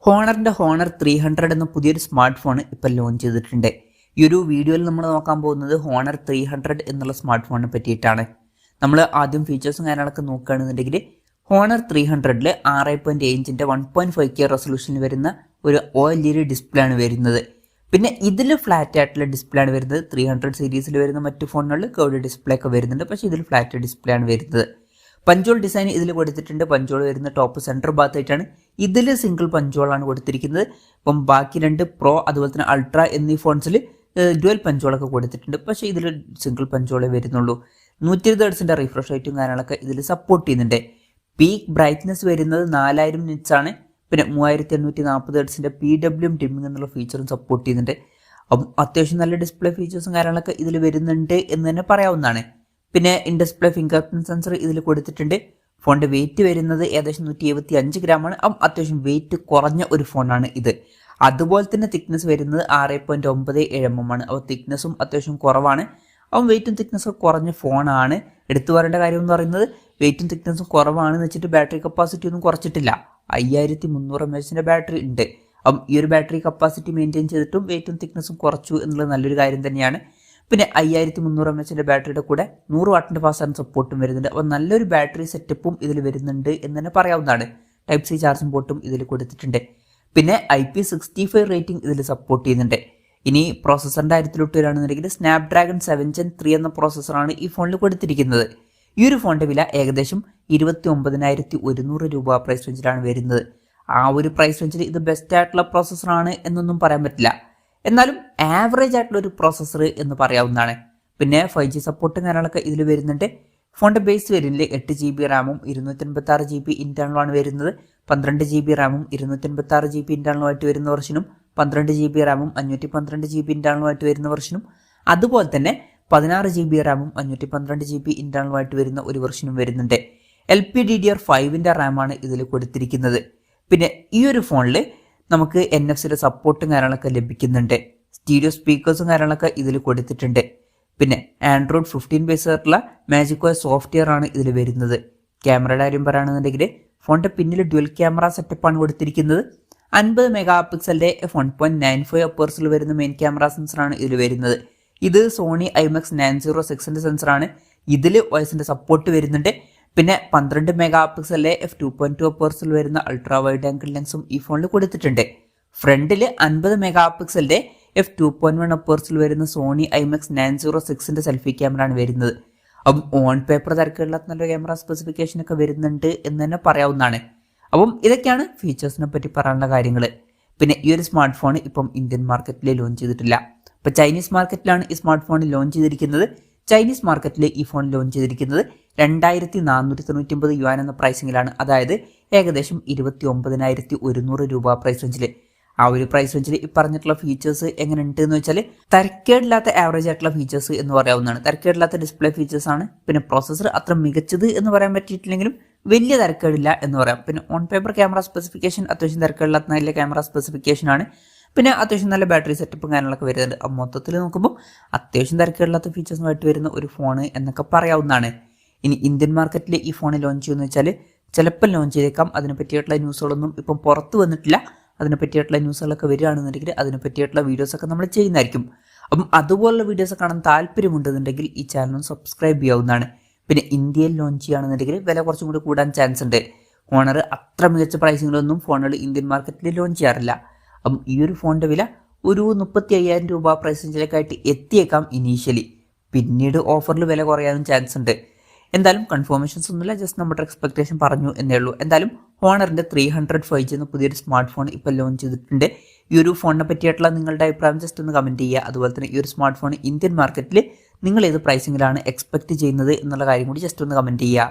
ഹോണറിൻ്റെ honour 300 എന്ന പുതിയൊരു smart phone ഇപ്പോൾ ലോഞ്ച് ചെയ്തിട്ടുണ്ട്. ഈ ഒരു വീഡിയോയിൽ നമ്മൾ നോക്കാൻ പോകുന്നത് ഹോണർ 300 എന്നുള്ള സ്മാർട്ട് ഫോണിനെ പറ്റിയിട്ടാണ്. നമ്മൾ ആദ്യം ഫീച്ചേഴ്സും കാര്യങ്ങളൊക്കെ നോക്കുകയാണെന്നുണ്ടെങ്കിൽ ഹോണർ 300-ൽ 6.7 ഇഞ്ചിൻ്റെ 1.5K റെസൊല്യൂഷനിൽ വരുന്ന ഒരു OLED ഡിസ്പ്ലേ ആണ് വരുന്നത്. പിന്നെ ഇതിൽ ഫ്ലാറ്റ് ആയിട്ടുള്ള ഡിസ്പ്ലേ ആണ് വരുന്നത്. 300 സീരീസിൽ വരുന്ന മറ്റു ഫോണുകളിൽ കേർഡ് ഡിസ്പ്ലേ ഒക്കെ വരുന്നുണ്ട്, പക്ഷേ ഇതിൽ ഫ്ലാറ്റ് ഡിസ്പ്ലേ ആണ് വരുന്നത്. പഞ്ചോൾ ഡിസൈൻ ഇതിൽ കൊടുത്തിട്ടുണ്ട്. പഞ്ചോൾ വരുന്ന ടോപ്പ് സെൻറ്റർ ഭാഗത്തായിട്ടാണ്. ഇതിൽ സിംഗിൾ പഞ്ചോളാണ് കൊടുത്തിരിക്കുന്നത്. ഇപ്പം ബാക്കി രണ്ട് പ്രോ അതുപോലെ തന്നെ അൾട്ര എന്നീ ഫോൺസിൽ ഡ്യുവൽ പഞ്ചോളൊക്കെ കൊടുത്തിട്ടുണ്ട്, പക്ഷേ ഇതിൽ സിംഗിൾ പഞ്ചോളേ വരുന്നുള്ളൂ. 120 ഹെർട്സിൻ്റെ റിഫ്രഷ് റേറ്റും കാര്യങ്ങളൊക്കെ ഇതിൽ സപ്പോർട്ട് ചെയ്യുന്നുണ്ട്. പീക്ക് ബ്രൈറ്റ്നസ് വരുന്നത് 4000 നിറ്റ്സ് ആണ്. പിന്നെ 3840 ഹെർട്സിൻ്റെ PWM ഡിമ്മിങ് എന്നുള്ള ഫീച്ചറും സപ്പോർട്ട് ചെയ്യുന്നുണ്ട്. അപ്പം അത്യാവശ്യം നല്ല ഡിസ്പ്ലേ ഫീച്ചേഴ്സും കാര്യങ്ങളൊക്കെ ഇതിൽ വരുന്നുണ്ട് എന്ന് തന്നെ പറയാവുന്നതാണ്. പിന്നെ in display finger print sensor ഇതിൽ കൊടുത്തിട്ടുണ്ട്. ഫോണിൻ്റെ വെയിറ്റ് വരുന്നത് ഏകദേശം 175 ഗ്രാമാണ്. അപ്പം അത്യാവശ്യം വെയിറ്റ് കുറഞ്ഞ ഒരു ഫോണാണ് ഇത്. അതുപോലെ തന്നെ തിക്നെസ് വരുന്നത് 6.97 mm ആണ്. അപ്പോൾ തിക്നെസ്സും അത്യാവശ്യം കുറവാണ്. അപ്പം വെയിറ്റും തിക്നെസ്സും കുറഞ്ഞ ഫോണാണ്. എടുത്തു പറയേണ്ട കാര്യം എന്ന് പറയുന്നത് വെയിറ്റും തിക്നെസ്സും കുറവാണെന്ന് വെച്ചിട്ട് ബാറ്ററി കപ്പാസിറ്റി ഒന്നും കുറച്ചിട്ടില്ല. 5300 mAh ബാറ്ററി ഉണ്ട്. അപ്പം ഈ ഒരു ബാറ്ററി കപ്പാസിറ്റി മെയിൻറ്റെയിൻ ചെയ്തിട്ടും വെയിറ്റും തിക്നെസ്സും കുറച്ചു എന്നുള്ളത് നല്ലൊരു കാര്യം തന്നെയാണ്. പിന്നെ 5300 mAh ബാറ്ററിയുടെ കൂടെ 100 വാട്ടിൻ്റെ ഫാസ്റ്റ് ചാർജിങ് സപ്പോർട്ടും വരുന്നുണ്ട്. അപ്പോൾ നല്ലൊരു ബാറ്ററി സെറ്റപ്പും ഇതിൽ വരുന്നുണ്ട് എന്ന് തന്നെ പറയാവുന്നതാണ്. ടൈപ്പ് സി ചാർജിങ് പോർട്ടും ഇതിൽ കൊടുത്തിട്ടുണ്ട്. പിന്നെ IP65 റേറ്റിംഗ് ഇതിൽ സപ്പോർട്ട് ചെയ്യുന്നുണ്ട്. ഇനി പ്രോസസ്സറിൻ്റെ കാര്യത്തിലോട്ട് വരികയാണെന്നുണ്ടെങ്കിൽ സ്നാപ്ഡ്രാഗൺ 7 Gen 3 എന്ന പ്രോസസ്സറാണ് ഈ ഫോണിൽ കൊടുത്തിരിക്കുന്നത്. ഈ ഒരു ഫോണിൻ്റെ വില ഏകദേശം 29,100 രൂപ പ്രൈസ് റേഞ്ചിലാണ് വരുന്നത്. ആ ഒരു പ്രൈസ് റേഞ്ചിൽ ഇത് ബെസ്റ്റ് ആയിട്ടുള്ള പ്രോസസ്സറാണ് എന്നൊന്നും പറയാൻ പറ്റില്ല, എന്നാലും ആവറേജ് ആയിട്ടുള്ള ഒരു പ്രോസസ്സർ എന്ന് പറയാവുന്നതാണ്. പിന്നെ 5G സപ്പോർട്ടും കാര്യങ്ങളൊക്കെ ഇതിൽ വരുന്നുണ്ട്. ഫോണിൻ്റെ ബേസ് വേരിയന്റിൽ 8 GB റാമും 256 GB ഇന്റേണലുമാണ് വരുന്നത്. 12 GB റാമും 256 GB ഇന്റേണലുമായിട്ട് വരുന്ന വെർഷനും 12 GB റാമും 512 GB ഇന്റേണലുമായിട്ട് വരുന്ന വെർഷനും അതുപോലെ തന്നെ 16 GB റാമും 512 GB ഇന്റേണലുമായിട്ട് വരുന്ന ഒരു വെർഷനും വരുന്നുണ്ട്. LPDDR5 റാമാണ് ഇതിൽ കൊടുത്തിരിക്കുന്നത്. പിന്നെ ഈ ഒരു ഫോണിൽ നമുക്ക് NFC-യുടെ സപ്പോർട്ടും കാര്യങ്ങളൊക്കെ ലഭിക്കുന്നുണ്ട്. സ്റ്റീരിയോ സ്പീക്കേഴ്സും കാര്യങ്ങളൊക്കെ ഇതിൽ കൊടുത്തിട്ടുണ്ട്. പിന്നെ Android 15 ബേസ് ആയിട്ടുള്ള MagicOS സോഫ്റ്റ്വെയർ ആണ് ഇതിൽ വരുന്നത്. ക്യാമറയുടെ കാര്യം പറയുകയാണെന്നുണ്ടെങ്കിൽ ഫോണിൻ്റെ പിന്നിൽ ഡ്യുവൽ ക്യാമറ സെറ്റപ്പാണ് കൊടുത്തിരിക്കുന്നത്. 50 മെഗാപിക്സലിൻ്റെ 1.95 അപ്പേഴ്സിൽ വരുന്ന മെയിൻ ക്യാമറ സെൻസറാണ് ഇതിൽ വരുന്നത്. ഇത് സോണി IMX 906 സെൻസറാണ്. ഇതിൽ OS-ന്റെ സപ്പോർട്ട് വരുന്നുണ്ട്. പിന്നെ 12 മെഗാപിക്സലിലെ f2.2 അപ്പേഴ്സിൽ വരുന്ന അൾട്രാ വൈഡ് ആംഗിൾ ലെൻസും ഈ ഫോണിൽ കൊടുത്തിട്ടുണ്ട്. ഫ്രണ്ടിൽ 50 മെഗാപിക്സലിന്റെ f2.1 അപ്പേഴ്സിൽ വരുന്ന സോണി IMX 906 സെൽഫി ക്യാമറ ആണ് വരുന്നത്. അപ്പം ഓൺ പേപ്പർ തിരക്കുകളില്ലാത്ത നല്ല ക്യാമറ സ്പെസിഫിക്കേഷൻ ഒക്കെ വരുന്നുണ്ട് എന്ന് തന്നെ പറയാവുന്നതാണ്. അപ്പം ഇതൊക്കെയാണ് ഫീച്ചേഴ്സിനെ പറ്റി പറയാനുള്ള കാര്യങ്ങൾ. പിന്നെ ഈ ഒരു സ്മാർട്ട് ഫോൺ ഇപ്പം ഇന്ത്യൻ മാർക്കറ്റിൽ ലോഞ്ച് ചെയ്തിട്ടില്ല. ഇപ്പം ചൈനീസ് മാർക്കറ്റിലാണ് ഈ സ്മാർട്ട് ഫോൺ ലോഞ്ച് ചെയ്തിരിക്കുന്നത്. ചൈനീസ് മാർക്കറ്റിൽ ഈ ഫോൺ ലോഞ്ച് ചെയ്തിരിക്കുന്നത് 2499 യുവാൻ എന്ന പ്രൈസിങ്ങിലാണ്. അതായത് ഏകദേശം 29,100 രൂപ പ്രൈസ് റേഞ്ചിൽ. ആ ഒരു പ്രൈസ് റേഞ്ചിൽ ഈ പറഞ്ഞിട്ടുള്ള ഫീച്ചേഴ്സ് എങ്ങനെ ഉണ്ട് എന്ന് വെച്ചാൽ തരക്കേടില്ലാത്ത ആവറേജ് ആയിട്ടുള്ള ഫീച്ചേഴ്സ് എന്ന് പറയാവുന്നതാണ്. തരക്കേടില്ലാത്ത ഡിസ്പ്ലേ ഫീച്ചേഴ്സ് ആണ്. പിന്നെ പ്രോസസ്സർ അത്ര മികച്ചത് എന്ന് പറയാൻ പറ്റിയിട്ടില്ലെങ്കിലും വലിയ തരക്കേടില്ല എന്ന് പറയാം. പിന്നെ ഓൺ പേപ്പർ ക്യാമറ സ്പെസിഫിക്കേഷൻ അത്യാവശ്യം തരക്കേടില്ലാത്ത നല്ല ക്യാമറ സ്പെസിഫിക്കേഷൻ ആണ്. പിന്നെ അത്യാവശ്യം നല്ല ബാറ്ററി സെറ്റപ്പും കാര്യങ്ങളൊക്കെ വരുന്നുണ്ട്. അപ്പം മൊത്തത്തിൽ നോക്കുമ്പോൾ അത്യാവശ്യം തിരക്കേടില്ലാത്ത ഫീച്ചേഴ്സുമായിട്ട് വരുന്ന ഒരു ഫോണ് എന്നൊക്കെ പറയാവുന്നതാണ്. ഇനി ഇന്ത്യൻ മാർക്കറ്റിൽ ഈ ഫോൺ ലോഞ്ച് ചെയ്യുമെന്ന് വെച്ചാൽ ചിലപ്പോൾ ലോഞ്ച് ചെയ്തേക്കാം. അതിനെ പറ്റിയിട്ടുള്ള ന്യൂസുകളൊന്നും ഇപ്പം പുറത്ത് വന്നിട്ടില്ല. അതിനെ പറ്റിയിട്ടുള്ള ന്യൂസുകളൊക്കെ വരികയാണെന്നുണ്ടെങ്കിൽ അതിനെ പറ്റിയിട്ടുള്ള വീഡിയോസൊക്കെ നമ്മൾ ചെയ്യുന്നതായിരിക്കും. അപ്പം അതുപോലുള്ള വീഡിയോസ് കാണാൻ താല്പര്യമുണ്ടെന്നുണ്ടെങ്കിൽ ഈ ചാനൽ സബ്സ്ക്രൈബ് ചെയ്യാവുന്നതാണ്. പിന്നെ ഇന്ത്യയിൽ ലോഞ്ച് ചെയ്യുകയാണെന്നുണ്ടെങ്കിൽ വില കുറച്ചും കൂടി കൂടാൻ ചാൻസ് ഉണ്ട്. ഹോണർ അത്ര മികച്ച പ്രൈസിങ്ങിലൊന്നും ഫോണുകൾ ഇന്ത്യൻ മാർക്കറ്റിൽ ലോഞ്ച് ചെയ്യാറില്ല. അപ്പം ഈ ഒരു ഫോണിൻ്റെ വില ഒരു 35,000 രൂപ പ്രൈസ് റേഞ്ചിലേക്കായിട്ട് എത്തിയേക്കാം ഇനീഷ്യലി. പിന്നീട് ഓഫറിൽ വില കുറയാനും ചാൻസ് ഉണ്ട്. എന്തായാലും കൺഫർമേഷൻസ് ഒന്നുമില്ല, ജസ്റ്റ് നമ്മുടെ എക്സ്പെക്ടേഷൻ പറഞ്ഞു എന്നേ ഉള്ളൂ. എന്തായാലും ഹോണറിൻ്റെ 300 5G എന്ന പുതിയൊരു സ്മാർട്ട് ഫോൺ ഇപ്പോൾ ലോഞ്ച് ചെയ്തിട്ടുണ്ട്. ഈ ഒരു ഫോണിനെ പറ്റിയിട്ടുള്ള നിങ്ങളുടെ അഭിപ്രായം ജസ്റ്റ് ഒന്ന് കമൻറ്റ് ചെയ്യുക. അതുപോലെ തന്നെ ഈ ഒരു സ്മാർട്ട് ഫോൺ ഇന്ത്യൻ മാർക്കറ്റിൽ നിങ്ങൾ ഏത് പ്രൈസിങ്ങിലാണ് എക്സ്പെക്ട് ചെയ്യുന്നത് എന്നുള്ള കാര്യം കൂടി ജസ്റ്റ് ഒന്ന് കമൻറ്റ് ചെയ്യുക.